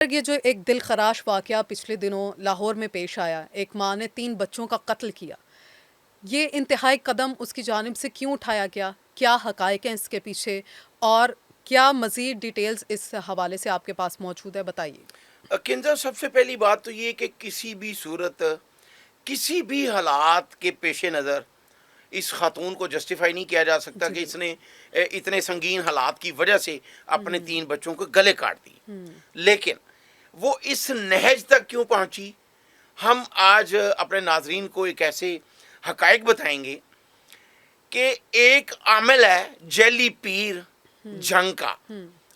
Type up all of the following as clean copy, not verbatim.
یہ جو ایک دل خراش واقعہ پچھلے دنوں لاہور میں پیش آیا، ایک ماں نے 3 بچوں کا قتل کیا، یہ انتہائی قدم اس کی جانب سے کیوں اٹھایا گیا؟ کیا حقائق ہیں اس کے پیچھے؟ اور کیا مزید ڈیٹیلز اس حوالے سے آپ کے پاس موجود ہے؟ بتائیے۔ کنزا، سب سے پہلی بات تو یہ کہ کسی بھی صورت، کسی بھی حالات کے پیش نظر اس خاتون کو جسٹیفائی نہیں کیا جا سکتا جی کہ اس بالکل۔ نے اتنے سنگین حالات کی وجہ سے اپنے 3 بچوں کو گلے کاٹ دی۔ لیکن وہ اس نہج تک کیوں پہنچی، ہم آج اپنے ناظرین کو ایک ایسے حقائق بتائیں گے کہ ایک عامل ہے جیلی پیر جھنگ کا۔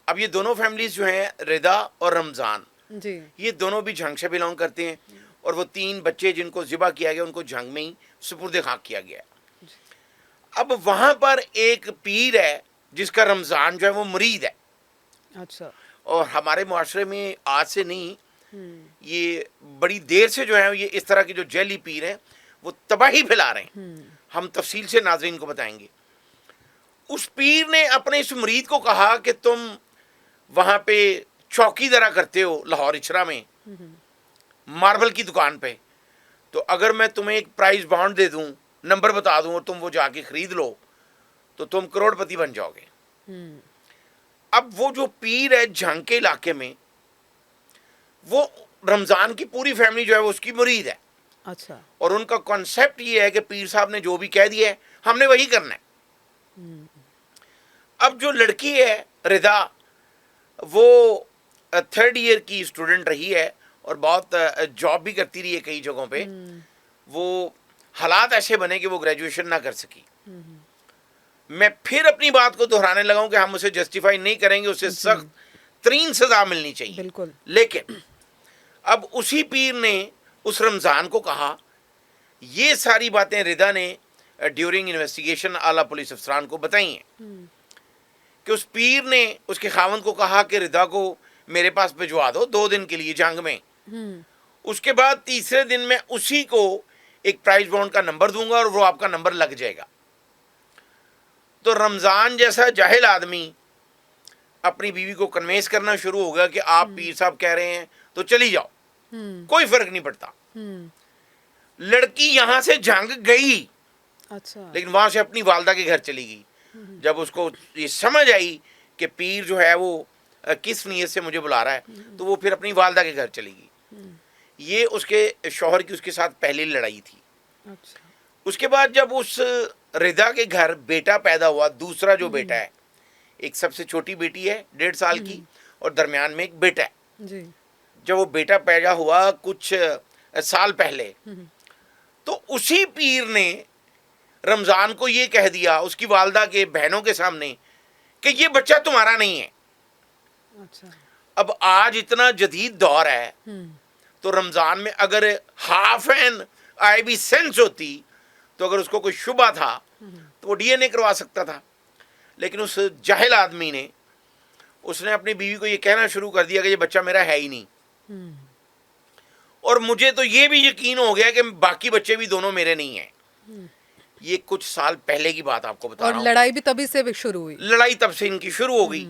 اب یہ دونوں فیملیز جو ہیں، ردا اور رمضان، جی یہ دونوں بھی جھنگ سے بلونگ کرتے ہیں، اور وہ 3 بچے جن کو ذبح کیا گیا ان کو جھنگ میں ہی سپرد خاک کیا گیا۔ اب وہاں پر ایک پیر ہے جس کا رمضان جو ہے وہ مرید ہے، اچھا۔ اور ہمارے معاشرے میں آج سے نہیں، یہ بڑی دیر سے جو ہے یہ اس طرح کے جو جیلی پیر ہیں وہ تباہی پھیلا رہے ہیں۔ ہم تفصیل سے ناظرین کو بتائیں گے۔ اس پیر نے اپنے اس مرید کو کہا کہ تم وہاں پہ چوکی درا کرتے ہو لاہور اچرا میں ماربل کی دکان پہ، تو اگر میں تمہیں ایک پرائز بانڈ دے دوں، نمبر بتا دوں اور تم وہ جا کے خرید لو تو تم کروڑ پتی بن جاؤ گے۔ اب وہ جو پیر ہے جھنگ کے علاقے میں، وہ رمضان کی پوری فیملی جو ہے وہ اس کی مرید ہے، اچھا۔ اور ان کا کانسیپٹ یہ ہے کہ پیر صاحب نے جو بھی کہہ دیا ہے ہم نے وہی کرنا ہے۔ اب جو لڑکی ہے ردا، وہ 3rd ایئر کی اسٹوڈنٹ رہی ہے اور بہت جاب بھی کرتی رہی ہے کئی جگہوں پہ۔ وہ حالات ایسے بنے کہ وہ گریجویشن نہ کر سکی۔ میں پھر اپنی بات کو دہرانے لگا ہوں کہ ہم اسے جسٹیفائی نہیں کریں گے، اسے سخت ترین سزا ملنی چاہیے۔ بالکل۔ لیکن اب اسی پیر نے اس رمضان کو کہا، یہ ساری باتیں ردا نے ڈیورنگ انویسٹیگیشن اعلیٰ پولیس افسران کو بتائی ہیں، کہ اس پیر نے اس کے خاوند کو کہا کہ ردا کو میرے پاس بھجوا دو 2 دن کے لیے جنگ میں، اس کے بعد تیسرے دن میں اسی کو ایک پرائز بانڈ کا نمبر دوں گا اور وہ آپ کا نمبر لگ جائے گا۔ تو رمضان جیسا جاہل آدمی اپنی بیوی کو کنوینس کرنا شروع ہو گیا کہ آپ پیر صاحب کہہ رہے ہیں تو چلی جاؤ، کوئی فرق نہیں پڑتا۔ لڑکی یہاں سے جنگ گئی، اچھا۔ لیکن وہاں سے اپنی والدہ کے گھر چلی گئی۔ جب اس کو یہ سمجھ آئی کہ پیر جو ہے وہ کس نیت سے مجھے بلا رہا ہے، تو وہ پھر اپنی والدہ کے گھر چلی گئی۔ یہ اس کے شوہر کی اس کے ساتھ پہلی لڑائی تھی۔ اچھا۔ اس کے بعد جب اس ردا کے گھر بیٹا پیدا ہوا، دوسرا جو بیٹا ہے، ایک سب سے چھوٹی بیٹی ہے 1.5 سال کی اور درمیان میں ایک بیٹا ہے۔ جی۔ جب وہ بیٹا پیدا ہوا کچھ سال پہلے، تو اسی پیر نے رمضان کو یہ کہہ دیا اس کی والدہ کے بہنوں کے سامنے کہ یہ بچہ تمہارا نہیں ہے۔ اچھا۔ اب آج اتنا جدید دور ہے، تو رمضان میں اگر ہاف این آئی بھی سینس ہوتی تو اگر اس کو کوئی شبہ تھا تو وہ DNA کروا سکتا تھا۔ لیکن اس جاہل آدمی نے اس نے اپنی بیوی کو یہ کہنا شروع کر دیا کہ یہ بچہ میرا ہے ہی نہیں، اور مجھے تو یہ بھی یقین ہو گیا کہ باقی بچے بھی دونوں میرے نہیں ہیں۔ یہ کچھ سال پہلے کی بات آپ کو بتا اور رہا ہوں۔ لڑائی بھی تبھی سے شروع ہوئی۔ لڑائی تب سے ان کی شروع ہو گئی۔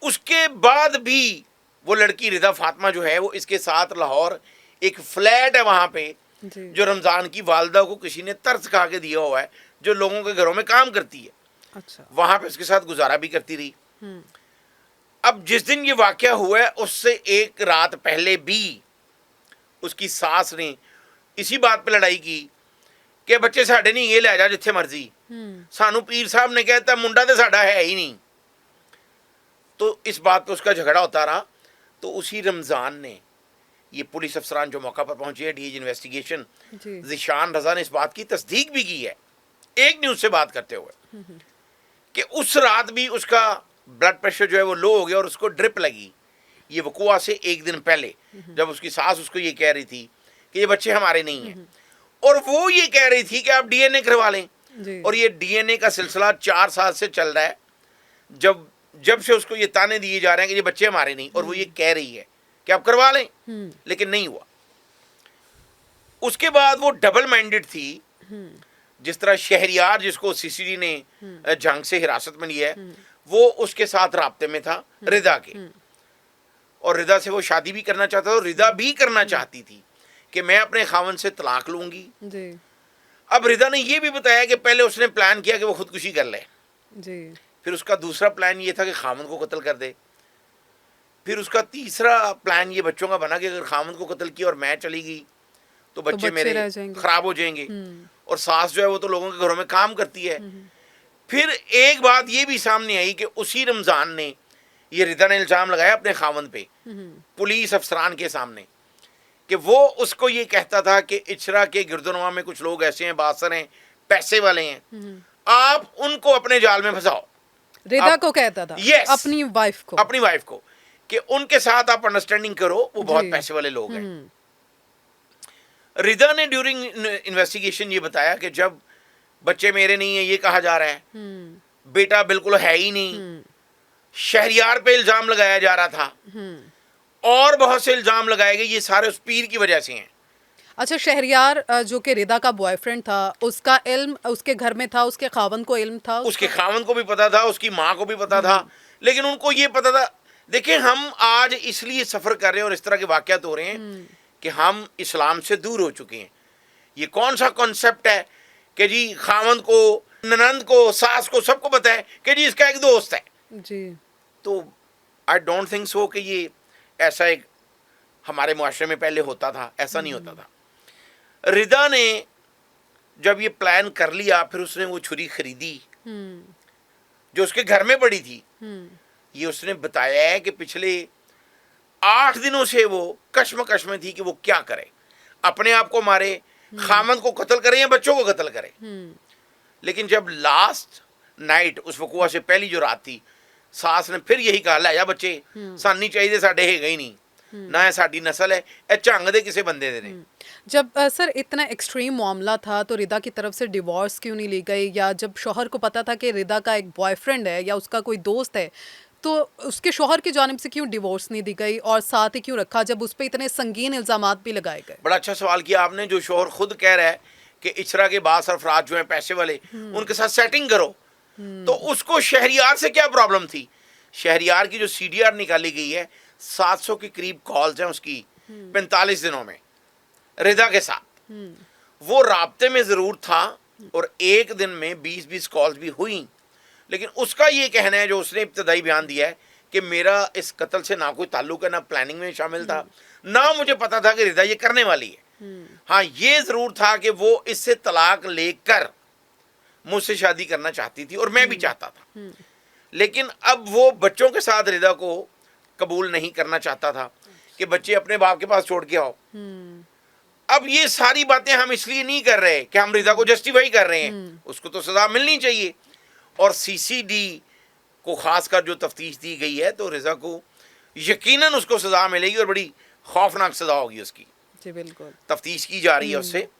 اس کے بعد بھی وہ لڑکی ردا فاطمہ جو ہے وہ اس کے ساتھ لاہور ایک فلیٹ ہے وہاں پہ، جو رمضان کی والدہ کو کسی نے طرز کھا کے دیا ہوا ہے، جو لوگوں کے گھروں میں کام کرتی ہے، اچھا۔ وہاں پہ اس کے ساتھ گزارا بھی کرتی رہی۔ اب جس دن یہ واقعہ ہوا ہے اس سے ایک رات پہلے بھی اس کی ساس نے اسی بات پہ لڑائی کی کہ بچے ساڈے نہیں، یہ لے جا جتھے مرضی، سانو پیر صاحب نے کہتا منڈا تو ساڈا ہے ہی نہیں۔ تو اس بات پہ اس کا جھگڑا ہوتا رہا۔ تو اسی رمضان نے، یہ پولیس افسران جو موقع پر پہنچے ہیں، DIG انویسٹیگیشن ذیشان رضا نے اس بات کی تصدیق بھی کی ہے ایک نیوز سے بات کرتے ہوئے، کہ اس رات بھی اس کا بلڈ پریشر جو ہے وہ لو ہو گیا اور اس کو ڈرپ لگی۔ یہ وقوع سے ایک دن پہلے، جب اس کی ساس اس کو یہ کہہ رہی تھی کہ یہ بچے ہمارے نہیں ہیں، اور وہ یہ کہہ رہی تھی کہ آپ DNA کروا لیں۔ اور یہ DNA کا سلسلہ 4 سال سے چل رہا ہے، جب سے اس کو یہ تانے دیے جا رہے ہیں کہ یہ بچے ہمارے نہیں، اور وہ یہ کہہ رہی ہے کہ آپ کروا لیں، لیکن نہیں ہوا۔ اس کے بعد وہ ڈبل مائنڈڈ تھی، جس طرح شہریار جس کو CCD نے جنگ سے حراست میں لیا ہے، وہ اس کے ساتھ رابطے میں تھا ردا کے۔ اور رضا سے وہ شادی بھی کرنا چاہتا تھا اور رضا بھی کرنا چاہتی تھی کہ میں اپنے خاوند سے طلاق لوں گی. جی اب رضا نے یہ بھی بتایا کہ پہلے اس نے پلان کیا کہ وہ خودکشی کر لے, جی پھر اس کا دوسرا پلان یہ تھا کہ خاوند کو قتل کر دے, پھر اس کا تیسرا پلان یہ بچوں کا بنا کہ اگر خاوند کو قتل کیا اور میں چلی گئی تو بچے میرے رہ جائیں گے. خراب ہو جائیں گے, اور ساس جو ہے وہ تو لوگوں کے گھروں میں کام کرتی ہے. پھر ایک بات یہ بھی سامنے آئی کہ اسی رمضان نے یہ رضا نے الزام لگایا اپنے خاوند پہ پولیس افسران کے سامنے کہ وہ اس کو یہ کہتا تھا کہ اچرا کے گردنواں میں کچھ لوگ ایسے ہیں, باثر ہیں, پیسے والے ہیں, آپ ان کو اپنے جال میں پھنساؤ. رضا کو کہتا تھا Yes. اپنی وائف کو کہ ان کے ساتھ آپ انڈرسٹینڈنگ کرو, وہ بہت پیسے والے لوگ ہیں. رضا نے ڈیورنگ انویسٹیگیشن یہ بتایا کہ جب بچے میرے نہیں ہیں یہ کہا جا رہا ہے, بیٹا بالکل ہے ہی نہیں, شہریار پہ الزام لگایا جا رہا تھا, اور بہت سے الزام لگائے گئے, یہ سارے اس پیر کی وجہ سے ہیں. اچھا, شہریار جو کہ رضا کا بوائے فرینڈ تھا, اس کا علم اس کے گھر میں تھا, اس کے خاوند کو علم تھا, اس کے خاوند کو بھی پتا تھا, اس کی ماں کو بھی پتا تھا, لیکن ان کو یہ پتا تھا. دیکھیں ہم آج اس لیے سفر کر رہے ہیں اور اس طرح کے واقعات ہو رہے ہیں کہ ہم اسلام سے دور ہو چکے ہیں. یہ کون سا کانسیپٹ ہے کہ جی خاوند کو, ننند کو, ساس کو, سب کو پتا ہے کہ جی اس کا ایک دوست ہے. جی تو آئی ڈونٹ تھنک سو کہ یہ ایسا ایک ہمارے معاشرے میں پہلے ہوتا تھا, ایسا نہیں ہوتا تھا. رضا نے جب یہ پلان کر لیا, پھر اس نے وہ چھری خریدی جو اس کے گھر میں پڑی تھی. یہ اس نے بتایا ہے کہ پچھلے 8 دنوں سے وہ کشمکش میں تھی کہ وہ کیا کرے, اپنے آپ کو مارے, خامند کو قتل کرے یا بچوں کو قتل کرے. لیکن جب لاسٹ نائٹ, اس وقوع سے پہلی جو رات تھی, ساس نے پھر یہی کہا لے جا بچے ساننی چاہیے ساڈے ہے گئی نہیں, نہ ہے ساڈی نسل ہے, اے جھنگ دے کسے بندے دے. جب سر اتنا ایکسٹریم معاملہ تھا تو رضا کی طرف سے ڈیورس کیوں نہیں لی گئی, یا جب شوہر کو پتا تھا کہ رضا کا ایک بوائے فرینڈ ہے یا اس کا کوئی دوست ہے تو اس کے شوہر کی جانب سے کیوں ڈیورس نہیں دی گئی اور ساتھ ہی کیوں رکھا جب اس پہ اتنے سنگین الزامات بھی لگائے گئے؟ بڑا اچھا سوال کیا آپ نے. جو شوہر خود کہہ رہا ہے کہ اچرا کے بعض افراد جو ہیں پیسے والے, ان کے ساتھ سیٹنگ کرو, تو اس کو شہریار سے کیا پرابلم تھی؟ شہریار کی جو سی ڈی آر نکالی گئی ہے 700 کے قریب کالز ہیں اس کی 45 دنوں میں رضا کے ساتھ. وہ رابطے میں ضرور تھا اور ایک دن میں 20 کالز بھی ہوئیں, لیکن اس کا یہ کہنا ہے جو اس نے ابتدائی بیان دیا ہے کہ میرا اس قتل سے نہ کوئی تعلق ہے, نہ پلاننگ میں شامل تھا, نہ مجھے پتا تھا کہ رضا یہ کرنے والی ہے. ہاں یہ ضرور تھا کہ وہ اس سے طلاق لے کر مجھ سے شادی کرنا چاہتی تھی اور میں بھی چاہتا تھا, لیکن اب وہ بچوں کے ساتھ رضا کو قبول نہیں کرنا چاہتا تھا کہ بچے اپنے باپ کے پاس چھوڑ کے آؤ. اب یہ ساری باتیں ہم اس لیے نہیں کر رہے کہ ہم رضا کو جسٹیفائی کر رہے ہیں, اس کو تو سزا ملنی چاہیے, اور سی سی ڈی کو خاص کر جو تفتیش دی گئی ہے تو رضا کو یقیناً اس کو سزا ملے گی اور بڑی خوفناک سزا ہوگی اس کی. جی بالکل تفتیش کی جا رہی ہے اس سے.